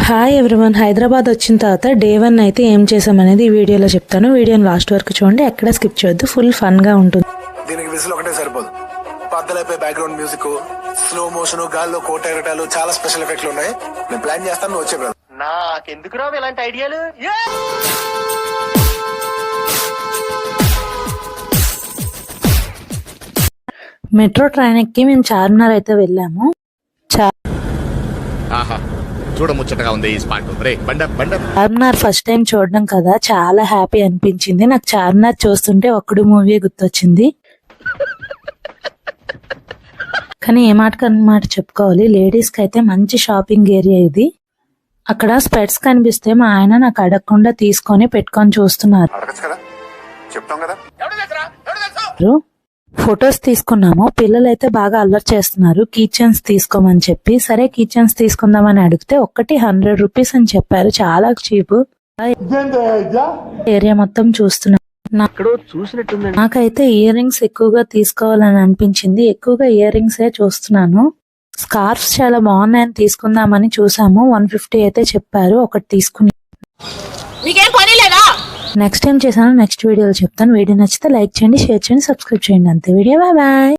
Hi everyone, Hyderabad వచ్చిన తర్వాత day 1 అయితే ఏం చేసామనేది ఈ వీడియోలో చెప్తాను. వీడియోని లాస్ట్ వరకు చూడండి, ఎక్కడ స్కిప్ చేయొద్దు, ఫుల్ ఫన్ గా ఉంటుంది. దీనికి విజిల్ ఒకటే సరిపోదు, పద్దలైపోయి బ్యాక్గ్రౌండ్ మ్యూజిక్, స్లో మోషన్, గాల్లో కోట ఎగటాలు, చాలా స్పెషల్ ఎఫెక్ట్లు ఉన్నాయి. నేను ప్లాన్ చేస్తాను, నువ్వు వచ్చే బ్రదర్. నాకెందుకు రావు ఇలాంటి ఐడియాలు. మెట్రో ట్రైన్ ఎక్కి మేము చార్మినార్ అయితే వెళ్ళాము. చూడముచ్చటగా ఉంది ఈ స్పాట్. చార్మినార్ ఫస్ట్ టైం చూడడం కదా, చాలా హ్యాపీ అనిపించింది. నాకు చార్మినార్ చూస్తుంటే ఒక్కడు మూవీ గుర్తొచ్చింది. కానీ ఏ మాట చెప్పుకోవాలి, లేడీస్ కి అయితే మంచి షాపింగ్ ఏరియా ఇది. అక్కడ స్పెట్స్ కనిపిస్తే మా ఆయన నాకు అడగకుండా తీసుకొని పెట్టుకొని చూస్తున్నారు. ఫొటోస్ తీసుకున్నాము. పిల్లలు అయితే బాగా అల్లరి చేస్తున్నారు కీచెన్స్ తీసుకోమని చెప్పి. సరే కీచెన్స్ తీసుకుందామని అడిగితే ఒక్కటి 100 రూపీస్ అని చెప్పారు, చాలా చీప్. ఏరియా మొత్తం చూస్తున్నా. నాకైతే ఇయర్ రింగ్స్ ఎక్కువగా తీసుకోవాలని అనిపించింది. ఎక్కువగా ఇయర్ రింగ్స్ చూస్తున్నాను. స్కార్ఫ్స్ చాలా బాగున్నాయని తీసుకుందామని చూసాము. 150 అయితే చెప్పారు. ఒకటి తీసుకుని నెక్స్ట్ ఏం చేశాను నెక్స్ట్ వీడియోలో చెప్తాను. వీడియో నచ్చితే లైక్ చేయండి, షేర్ చేయండి, సబ్స్క్రైబ్ చేయండి. అంతే. Video bye bye.